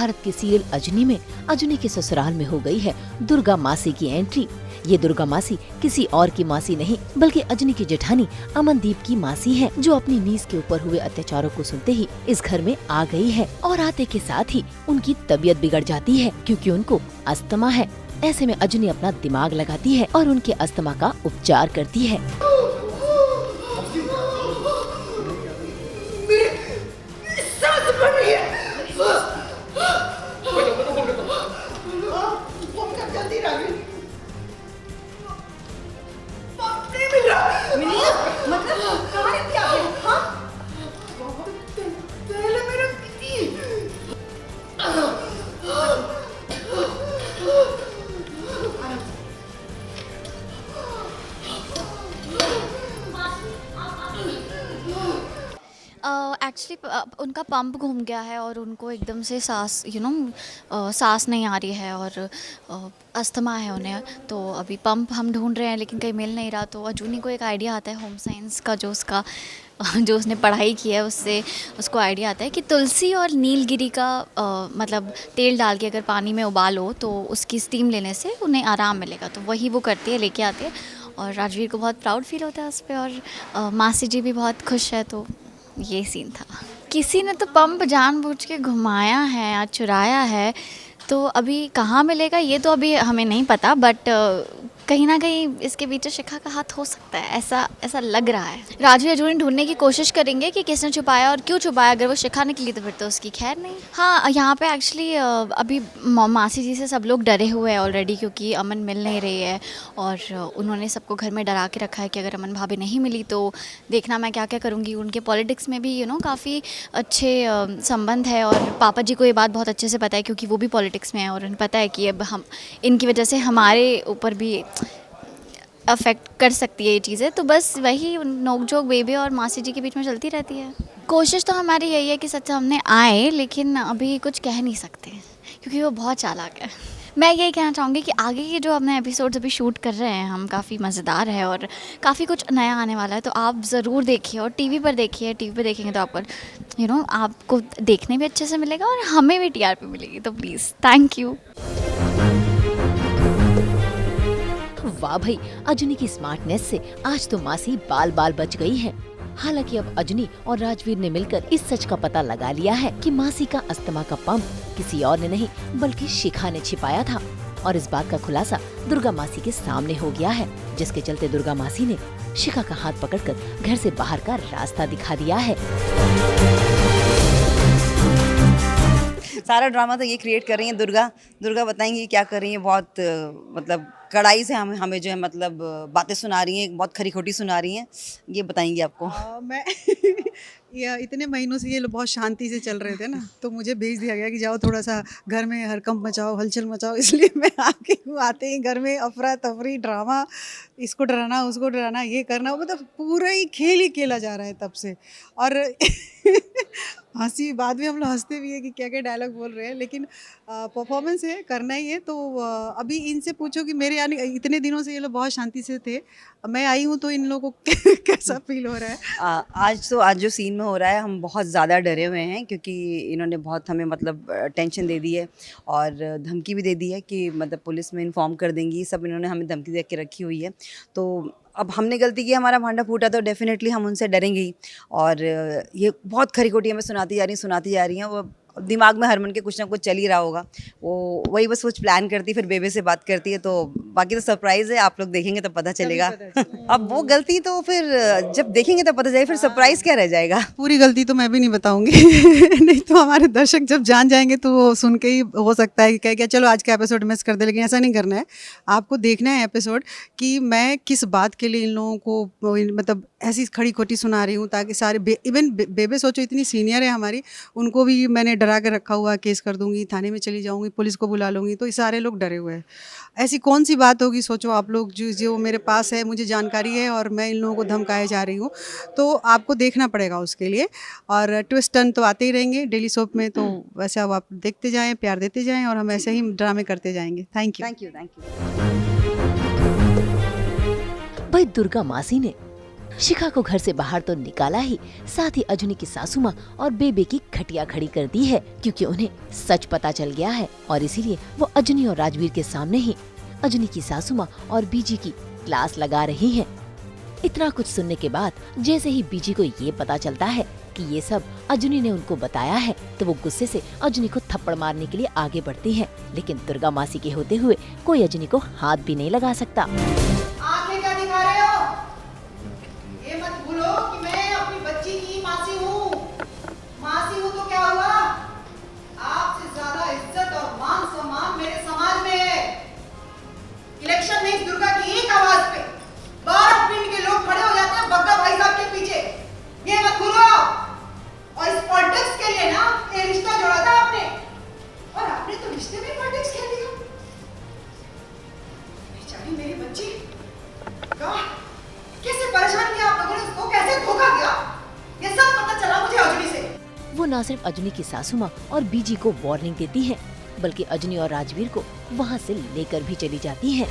भारत के सीरियल अजनी में अजनी के ससुराल में हो गई है दुर्गा मासी की एंट्री। ये दुर्गा मासी किसी और की मासी नहीं बल्कि अजनी की जेठानी अमनदीप की मासी है, जो अपनी नीस के ऊपर हुए अत्याचारों को सुनते ही इस घर में आ गई है। और आते के साथ ही उनकी तबीयत बिगड़ जाती है क्योंकि उनको अस्थमा है। ऐसे में अजनी अपना दिमाग लगाती है और उनके अस्थमा का उपचार करती है। एक्चुअली उनका पंप घूम गया है और उनको एकदम से सांस सांस नहीं आ रही है और अस्थमा है उन्हें। तो अभी पंप हम ढूंढ रहे हैं लेकिन कहीं मिल नहीं रहा। तो अजूनी को एक आइडिया आता है होम साइंस का, जो उसने पढ़ाई की है उससे उसको आइडिया आता है कि तुलसी और नीलगिरी का मतलब तेल डाल के अगर पानी में उबालो तो उसकी स्टीम लेने से उन्हें आराम मिलेगा। तो वही वो करती है, लेके आती है और राजवीर को बहुत प्राउड फील होता है उस पर और मासी जी भी बहुत खुश है। तो ये सीन था। किसी ने तो पंप जानबूझ के घुमाया है या चुराया है, तो अभी कहाँ मिलेगा ये तो अभी हमें नहीं पता, बट कहीं ना कहीं इसके पीछे शिखा का हाथ हो सकता है, ऐसा लग रहा है। राजू अजूनी ढूंढने की कोशिश करेंगे कि किसने छुपाया और क्यों छुपाया। अगर वो शिखा निकली तो फिर तो उसकी खैर नहीं। हाँ, यहाँ पे एक्चुअली अभी मासी जी से सब लोग डरे हुए हैं ऑलरेडी, क्योंकि अमन मिल नहीं रही है और उन्होंने सबको घर में डरा के रखा है कि अगर अमन भाभी नहीं मिली तो देखना मैं क्या क्या करूँगी। उनके पॉलिटिक्स में भी काफ़ी अच्छे संबंध है और पापा जी को ये बात बहुत अच्छे से पता है क्योंकि वो भी पॉलिटिक्स में है और उन्हें पता है कि अब हम इनकी वजह से हमारे ऊपर भी अफेक्ट कर सकती है ये चीज़ें। तो बस वही नोकझोंक बेबी और मासी जी के बीच में चलती रहती है। कोशिश तो हमारी यही है कि सच सामने आए, लेकिन अभी कुछ कह नहीं सकते क्योंकि वो बहुत चालाक है। मैं यही कहना चाहूँगी कि आगे के जो अपने एपिसोड्स अभी शूट कर रहे हैं हम, काफ़ी मज़ेदार है और काफ़ी कुछ नया आने वाला है। तो आप ज़रूर देखिए और टीवी पर देखिए। टीवी पर देखेंगे तो आपको आपको देखने भी अच्छे से मिलेगा और हमें भी टीआरपी मिलेगी। तो प्लीज़, थैंक यू। वाह भाई, अजनी की स्मार्टनेस से आज तो मासी बाल बाल बच गई है। हालांकि अब अजनी और राजवीर ने मिलकर इस सच का पता लगा लिया है कि मासी का अस्थमा का पंप किसी और ने नहीं बल्कि शिखा ने छिपाया था और इस बात का खुलासा दुर्गा मासी के सामने हो गया है, जिसके चलते दुर्गा मासी ने शिखा का हाथ पकड़कर घर से बाहर का रास्ता दिखा दिया है। सारा ड्रामा तो ये क्रिएट कर रही हैं दुर्गा बताएंगी क्या कर रही हैं। बहुत मतलब कड़ाई से हमें जो है मतलब बातें सुना रही हैं, बहुत खरी खोटी सुना रही हैं। ये बताएंगी आपको। मैं ये इतने महीनों से ये लोग बहुत शांति से चल रहे थे ना, तो मुझे भेज दिया गया कि जाओ थोड़ा सा घर में हड़कंप मचाओ, हलचल मचाओ। इसलिए मैं आते ही घर में अफरा तफरी ड्रामा, इसको डराना उसको डराना, ये करना, मतलब पूरा ही खेल ही खेला जा रहा है तब से। और हंसी बाद में हम लोग हंसते भी है कि क्या क्या डायलॉग बोल रहे हैं, लेकिन परफॉर्मेंस है, करना ही है। तो अभी इनसे पूछो कि मेरे यानी इतने दिनों से ये लोग बहुत शांति से थे, मैं आई हूँ तो इन लोगों को कैसा फील हो रहा है? आज जो सीन में हो रहा है हम बहुत ज़्यादा डरे हुए हैं क्योंकि इन्होंने बहुत हमें मतलब टेंशन दे दी है और धमकी भी दे दी है कि मतलब पुलिस में इन्फॉर्म कर देंगी। सब इन्होंने हमें धमकी दे के रखी हुई है। तो अब हमने गलती की, हमारा भांडा फूटा तो डेफिनेटली हम उनसे डरेंगे ही। और ये बहुत खरी खोटी हमें सुनाती जा रही हैं। वो दिमाग में हरमन के कुछ ना कुछ चल ही रहा होगा। वो वही बस कुछ प्लान करती फिर बेबे से बात करती है। तो बाकी तो सरप्राइज़ है, आप लोग देखेंगे तो पता चलेगा। अब वो गलती तो फिर जब देखेंगे तो पता चलेगा, फिर सरप्राइज़ क्या रह जाएगा। पूरी गलती तो मैं भी नहीं बताऊंगी नहीं तो हमारे दर्शक जब जान जाएंगे तो वो सुन के ही हो सकता है कि कह क्या चलो आज का एपिसोड मिस कर दे। लेकिन ऐसा नहीं करना है, आपको देखना है एपिसोड कि मैं किस बात के लिए इन लोगों को मतलब ऐसी खड़ी खोटी सुना रही हूँ, ताकि सारे इवन बेबे सोचो इतनी सीनियर है हमारी, उनको भी मैंने डरा के रखा हुआ, केस कर दूंगी, थाने में चली जाऊंगी, पुलिस को बुला लूंगी। तो ये सारे लोग डरे हुए हैं। ऐसी कौन सी बात होगी सोचो आप लोग, जो मेरे पास है, मुझे जानकारी है और मैं इन लोगों को धमकाए जा रही हूँ। तो आपको देखना पड़ेगा उसके लिए। और ट्विस्ट टर्न तो आते ही रहेंगे डेली सोप में, तो वैसे अब आप देखते जाएं, प्यार देते जाएं और हम ऐसे ही ड्रामे करते जाएंगे। Thank you. भाई दुर्गा मासी ने शिखा को घर से बाहर तो निकाला ही, साथ ही अजनी की सासू माँ और बेबे की खटिया खड़ी कर दी है, क्योंकि उन्हें सच पता चल गया है और इसीलिए वो अजनी और राजवीर के सामने ही अजनी की सासू माँ और बीजी की क्लास लगा रही हैं। इतना कुछ सुनने के बाद जैसे ही बीजी को ये पता चलता है कि ये सब अजनी ने उनको बताया है, तो वो गुस्से से अजनी को थप्पड़ मारने के लिए आगे बढ़ती है, लेकिन दुर्गा मासी के होते हुए कोई अजनी को हाथ भी नहीं लगा सकता। आंखें क्या दिखा रहे हो? ये मत भूलो कि मैं अपनी बच्ची की मासी हूँ। मासी हूँ तो क्या हुआ? आपसे ज्यादा इज्जत और मान सम्मान मेरे समाज में है। इलेक्शन में इस दुर्गा की एक आवाज पे 12 पिंड के लोग खड़े हो जाते हैं बग्गा भाई साहब के पीछे। ये मत भूलो। और इस पॉलिटिक्स के लिए ना ये रिश्ता जोड़ा था आपने, और आपने तो रिश्ते में पॉलिटिक्स खेल दिया। बेचारी मेरी बच्ची कैसे परेशान किया आप लोगों ने उसको, कैसे धोखा दिया, ये सब पता चला मुझे अजनी से। वो न सिर्फ अजनी की सासू माँ और बीजी को वार्निंग देती है, बल्कि अजनी और राजवीर को वहाँ से लेकर भी चली जाती है।